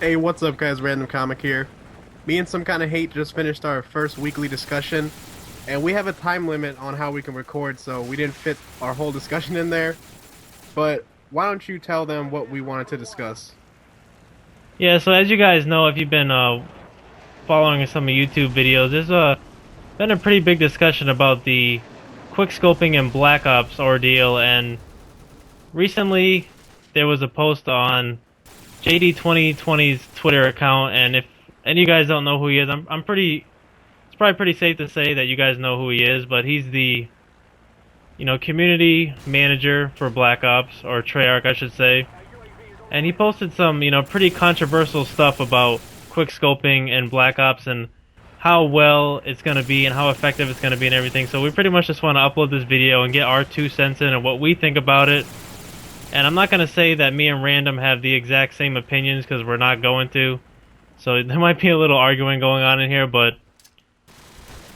Hey, what's up, guys? Random Comic here. Me and Some Kind of Hate just finished our first weekly discussion, and we have a time limit on how we can record, so we didn't fit our whole discussion in there. But why don't you tell them what we wanted to discuss? Yeah, so as you guys know, if you've been following some of YouTube videos, there's been a pretty big discussion about the quick scoping and Black Ops ordeal, and recently there was a post on JD 2020's Twitter account, and if any of you guys don't know who he is, it's probably pretty safe to say that you guys know who he is, but he's the, community manager for Black Ops, or Treyarch, I should say. And he posted some, pretty controversial stuff about quick scoping and Black Ops and how well it's going to be and how effective it's going to be and everything. So we pretty much just want to upload this video and get our 2 cents in and what we think about it. And I'm not going to say that me and Random have the exact same opinions because we're not going to. So there might be a little arguing going on in here, but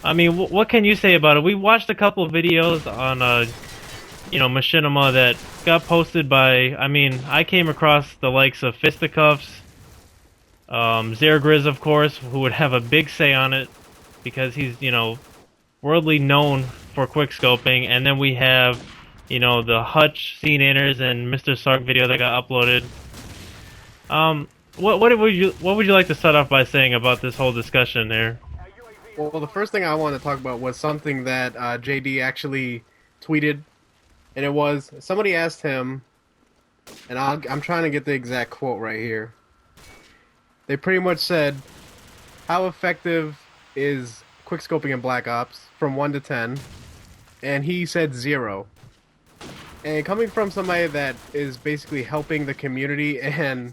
I mean, what can you say about it? We watched a couple of videos on machinima that got posted by, I came across the likes of Fisticuffs, Zergriz, of course, who would have a big say on it because he's, worldly known for quick scoping, and then we have, the Hutch, CNanners, and Mr. Sark video that got uploaded. What would you like to start off by saying about this whole discussion there? Well, the first thing I wanted to talk about was something that JD actually tweeted, and it was somebody asked him, and I'm trying to get the exact quote right here. They pretty much said, "How effective is quickscoping in Black Ops from 1 to 10?" And he said 0. And coming from somebody that is basically helping the community and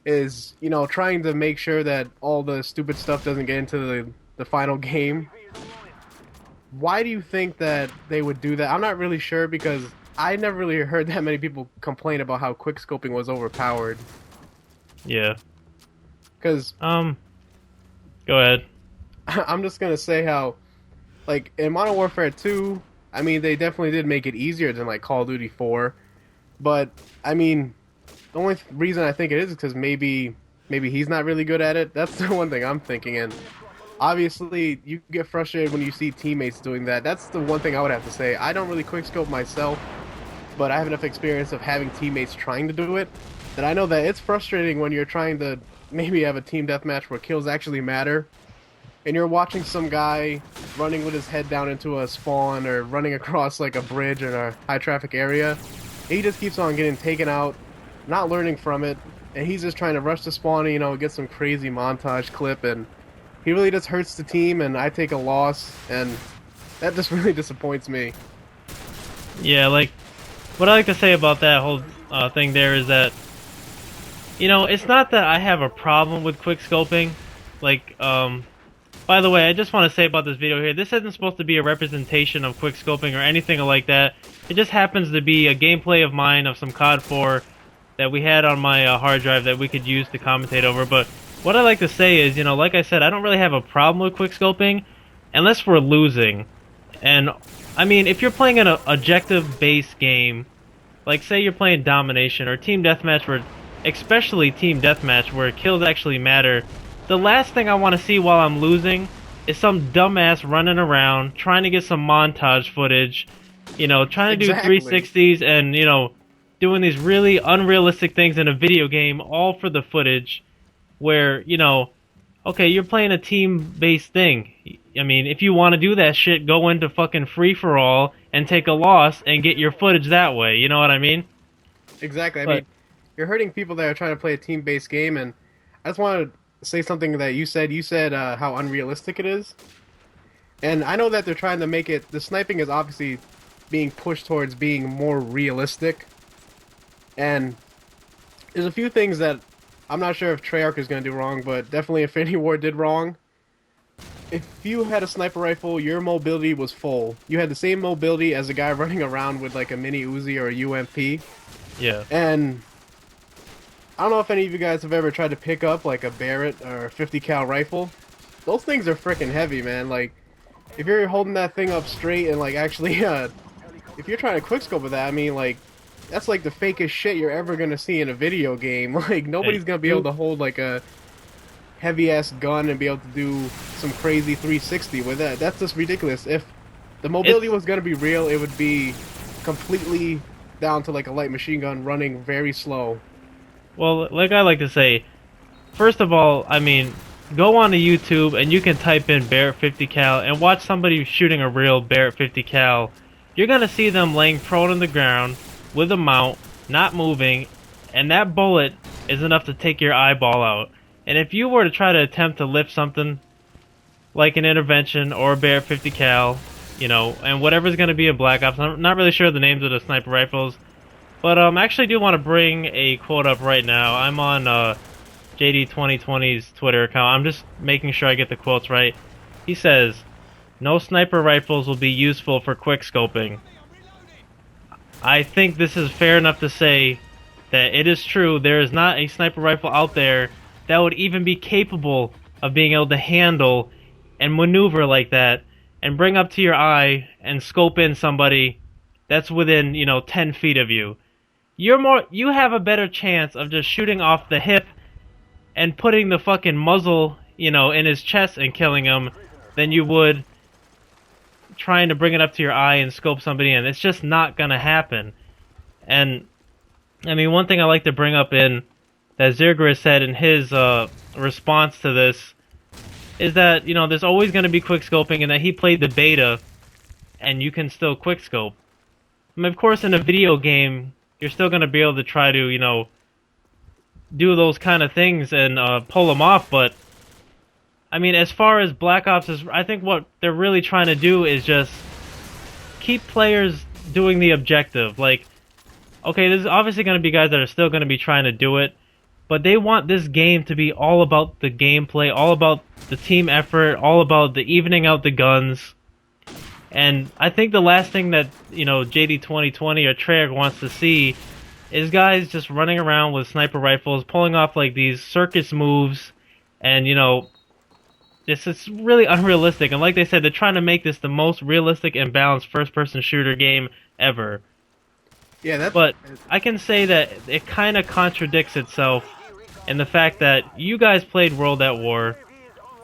is, trying to make sure that all the stupid stuff doesn't get into the final game, why do you think that they would do that? I'm not really sure because I never really heard that many people complain about how quickscoping was overpowered. Yeah. Because Go ahead. I'm just gonna say how, like, in Modern Warfare 2, they definitely did make it easier than like Call of Duty 4, but the only reason I think it is because maybe he's not really good at it. That's the one thing I'm thinking. And obviously, you get frustrated when you see teammates doing that. That's the one thing I would have to say. I don't really quickscope myself, but I have enough experience of having teammates trying to do it that I know that it's frustrating when you're trying to maybe have a team deathmatch where kills actually matter, and you're watching some guy running with his head down into a spawn or running across like a bridge in a high traffic area. And he just keeps on getting taken out, not learning from it, and he's just trying to rush the spawn and, get some crazy montage clip, and he really just hurts the team, and I take a loss, and that just really disappoints me. Yeah, like, what I like to say about that whole thing there is that, it's not that I have a problem with quick scoping. Like, by the way, I just want to say about this video here, this isn't supposed to be a representation of quick scoping or anything like that. It just happens to be a gameplay of mine of some COD 4 that we had on my hard drive that we could use to commentate over. But what I like to say is, like I said, I don't really have a problem with quick scoping unless we're losing. And if you're playing an objective-based game, like say you're playing domination or team deathmatch, where especially team deathmatch where kills actually matter, the last thing I want to see while I'm losing is some dumbass running around trying to get some montage footage, trying to do Exactly. 360s and doing these really unrealistic things in a video game all for the footage, where okay, you're playing a team-based thing. If you want to do that shit, go into fucking free-for-all and take a loss and get your footage that way. You know what I mean? Exactly. But You're hurting people that are trying to play a team-based game, and I just want to say something that you said. You said how unrealistic it is, and I know that they're trying to make it. The sniping is obviously being pushed towards being more realistic, and there's a few things that I'm not sure if Treyarch is going to do wrong, but definitely Infinity Ward did wrong. If you had a sniper rifle, your mobility was full. You had the same mobility as a guy running around with like a mini Uzi or a UMP. yeah, And I don't know if any of you guys have ever tried to pick up like a Barrett or a 50 cal rifle. Those things are freaking heavy, man. Like, if you're holding that thing up straight and like actually, if you're trying to quickscope with that, like, that's like the fakest shit you're ever gonna see in a video game. Like Hey, nobody's gonna be able you to hold like a heavy ass gun and be able to do some crazy 360 with that. That's just ridiculous. If the mobility it's was gonna be real, it would be completely down to like a light machine gun running very slow. well, like I like to say, first of all, I mean, go on to YouTube and you can type in Barrett 50 cal and watch somebody shooting a real Barrett 50 cal. You're gonna see them laying prone on the ground with a mount, not moving, and that bullet is enough to take your eyeball out. And if you were to try to attempt to lift something like an intervention or a Barrett 50 cal, you know, and whatever's gonna be a Black Ops, I'm not really sure the names of the sniper rifles, but I actually do want to bring a quote up right now. I'm on JD 2020's Twitter account. I'm just making sure I get the quotes right. He says, "No sniper rifles will be useful for quick scoping." I think this is fair enough to say that it is true. There is not a sniper rifle out there that would even be capable of being able to handle and maneuver like that and bring up to your eye and scope in somebody that's within, 10 feet of you. You have a better chance of just shooting off the hip and putting the fucking muzzle, in his chest and killing him than you would trying to bring it up to your eye and scope somebody in. It's just not gonna happen. And I mean, one thing I like to bring up in that Zirgris said in his response to this is that there's always going to be quick scoping, and that he played the beta, and you can still quick scope. I mean, of course, in a video game, you're still going to be able to try to do those kind of things and pull them off. But I mean, as far as Black Ops is, I think what they're really trying to do is just keep players doing the objective. Like, okay, there's obviously going to be guys that are still going to be trying to do it, but they want this game to be all about the gameplay, all about the team effort, all about the evening out the guns. And I think the last thing that, JD 2020 or Treyarch wants to see is guys just running around with sniper rifles, pulling off like these circus moves, and, this is really unrealistic. And like they said, they're trying to make this the most realistic and balanced first-person shooter game ever. Yeah, But I can say that it kind of contradicts itself in the fact that you guys played World at War.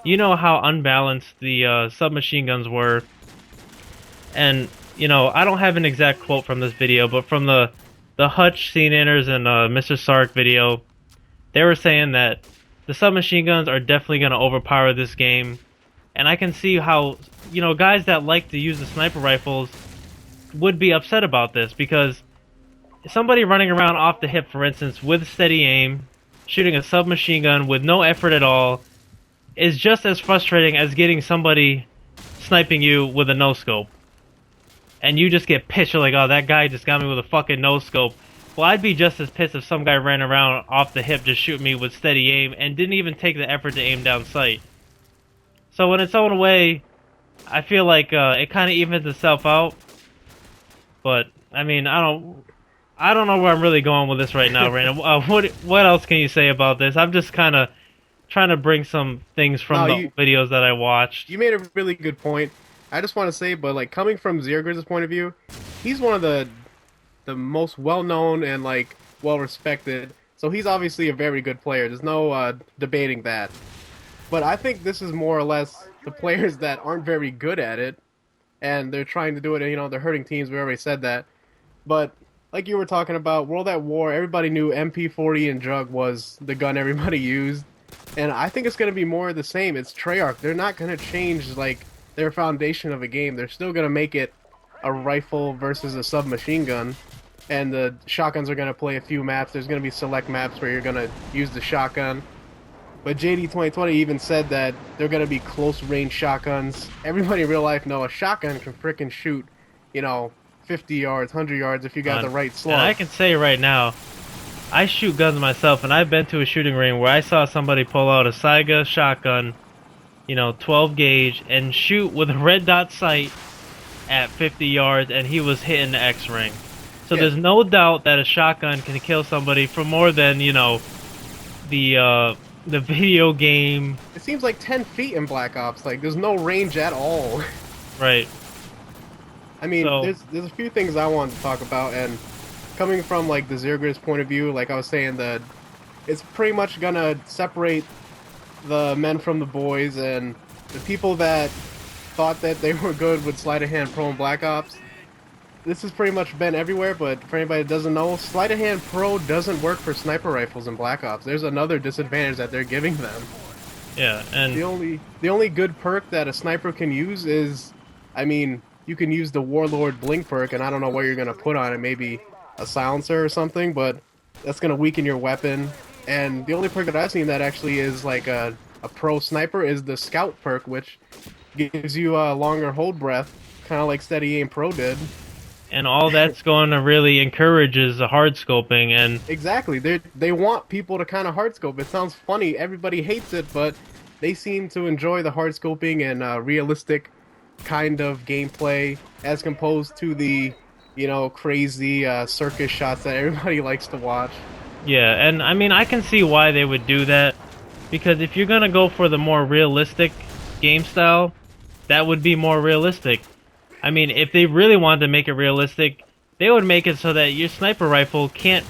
You know how unbalanced the submachine guns were. And, I don't have an exact quote from this video, but from the Hutch, CNNers, and Mr. Sark video, they were saying that the submachine guns are definitely going to overpower this game. And I can see how, guys that like to use the sniper rifles would be upset about this, because somebody running around off the hip, for instance, with steady aim, shooting a submachine gun with no effort at all, is just as frustrating as getting somebody sniping you with a no-scope. And you just get pissed, you're like, oh, that guy just got me with a fucking no-scope. Well, I'd be just as pissed if some guy ran around off the hip just shooting me with steady aim and didn't even take the effort to aim down sight. So in its own way, I feel like it kind of evens itself out. But, I mean, I don't know where I'm really going with this right now, Brandon. What else can you say about this? I'm just kind of trying to bring some things from the videos that I watched. You made a really good point. I just want to say, but like coming from Zirgris' point of view, he's one of the most well-known and like well-respected. So he's obviously a very good player. There's no debating that. But I think this is more or less the players that aren't very good at it, and they're trying to do it. And, they're hurting teams. We already said that. But like you were talking about, World at War, everybody knew MP40 and Jug was the gun everybody used. And I think it's going to be more of the same. It's Treyarch. They're not going to change, like, their foundation of a game. They're still going to make it a rifle versus a submachine gun. And the shotguns are going to play a few maps. There's going to be select maps where you're going to use the shotgun. But JD 2020 even said that they're going to be close-range shotguns. Everybody in real life know a shotgun can frickin' shoot, 50 yards, 100 yards if you got the right slug. And I can say right now, I shoot guns myself, and I've been to a shooting range where I saw somebody pull out a Saiga shotgun, 12 gauge, and shoot with a red dot sight at 50 yards, and he was hitting the X-ring. So there's no doubt that a shotgun can kill somebody for more than, the video game. It seems like 10 feet in Black Ops. Like, there's no range at all. Right. I mean, there's a few things I wanted to talk about, and coming from like the Zergris point of view, like I was saying, it's pretty much gonna separate the men from the boys, and the people that thought that they were good with sleight of hand pro and Black Ops. This has pretty much been everywhere, but for anybody that doesn't know, sleight of hand pro doesn't work for sniper rifles in Black Ops. There's another disadvantage that they're giving them. Yeah, and The only good perk that a sniper can use is, I mean, you can use the Warlord Blink perk, and I don't know what you're gonna put on it, maybe a silencer or something, but that's gonna weaken your weapon. And the only perk that I've seen that actually is like a pro sniper is the Scout perk, which gives you a longer hold breath, kind of like Steady Aim Pro did. and all that's going to really encourage is the hard scoping. And Exactly. They want people to kind of hard scope. It sounds funny. Everybody hates it, but they seem to enjoy the hard scoping and realistic kind of gameplay as composed to the, crazy circus shots that everybody likes to watch. yeah, and I mean, I can see why they would do that, because if you're gonna go for the more realistic game style, that would be more realistic. I mean, if they really wanted to make it realistic, they would make it so that your sniper rifle can't,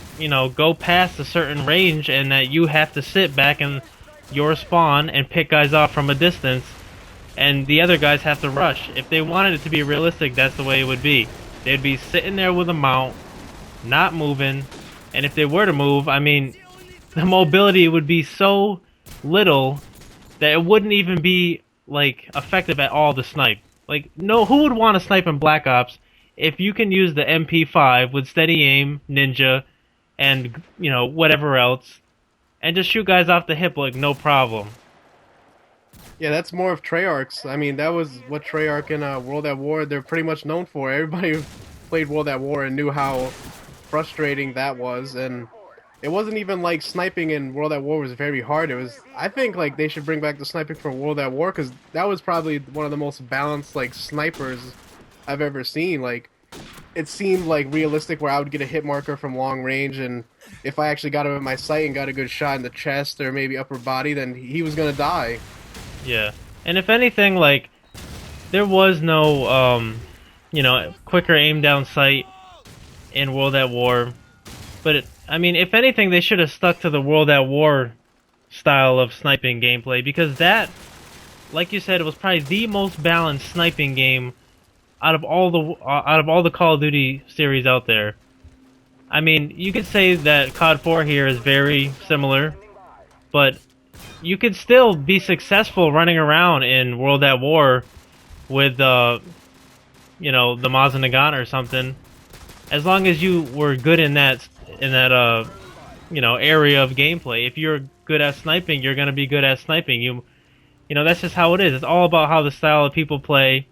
go past a certain range, and that you have to sit back in your spawn and pick guys off from a distance, and the other guys have to rush. If they wanted it to be realistic, that's the way it would be. They'd be sitting there with a mount, not moving, and if they were to move, I mean, the mobility would be so little that it wouldn't even be, like, effective at all to snipe. Like, no, who would want to snipe in Black Ops if you can use the MP5 with steady aim, ninja, and, whatever else, and just shoot guys off the hip like no problem? Yeah, that's more of Treyarch's. I mean, that was what Treyarch in World at War, they're pretty much known for. Everybody who played World at War and knew how frustrating that was, and it wasn't even like sniping in World at War was very hard. It was, I think, like they should bring back the sniping for World at War, because that was probably one of the most balanced like snipers I've ever seen. Like, it seemed like realistic where I would get a hit marker from long range, and if I actually got him in my sight and got a good shot in the chest or maybe upper body, then he was gonna die. Yeah. And if anything, like, there was no, quicker aim down sight in World at War. But, I mean, if anything, they should have stuck to the World at War style of sniping gameplay, because that, like you said, it was probably the most balanced sniping game out of all the Call of Duty series out there. I mean, you could say that COD 4 here is very similar, but you could still be successful running around in World at War with, the Maz Nagant or something, as long as you were good in that area of gameplay. If you're good at sniping, you're gonna be good at sniping. That's just how it is. It's all about how the style of people play,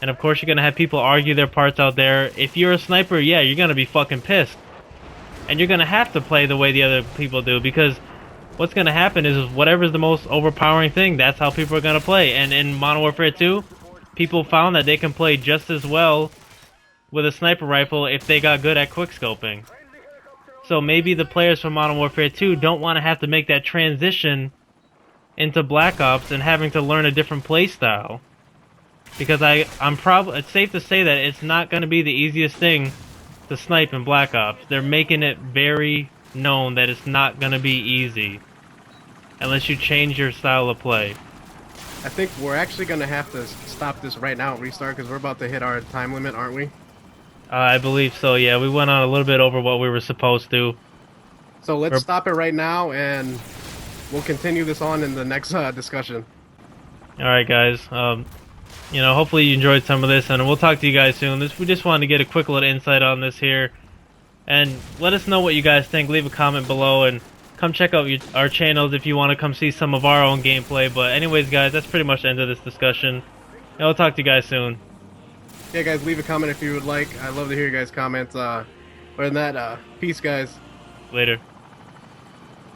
and of course you're gonna have people argue their parts out there. If you're a sniper, yeah, you're gonna be fucking pissed, and you're gonna have to play the way the other people do, because what's gonna happen is whatever's the most overpowering thing, that's how people are gonna play. And in Modern Warfare 2, people found that they can play just as well with a sniper rifle if they got good at quickscoping. So maybe the players from Modern Warfare 2 don't want to have to make that transition into Black Ops and having to learn a different playstyle. Because it's safe to say that it's not going to be the easiest thing to snipe in Black Ops. They're making it very known that it's not going to be easy unless you change your style of play. I think we're actually gonna have to stop this right now and restart, because we're about to hit our time limit, aren't we? I believe so, yeah. We went on a little bit over what we were supposed to. So let's stop it right now, and we'll continue this on in the next discussion. Alright, guys. Hopefully you enjoyed some of this, and we'll talk to you guys soon. We just wanted to get a quick little insight on this here. And let us know what you guys think. Leave a comment below, and come check out our channels if you want to come see some of our own gameplay. But anyways, guys, that's pretty much the end of this discussion. And we'll talk to you guys soon. Yeah, guys, leave a comment if you would like. I'd love to hear you guys' comments. Other than that, peace, guys. Later.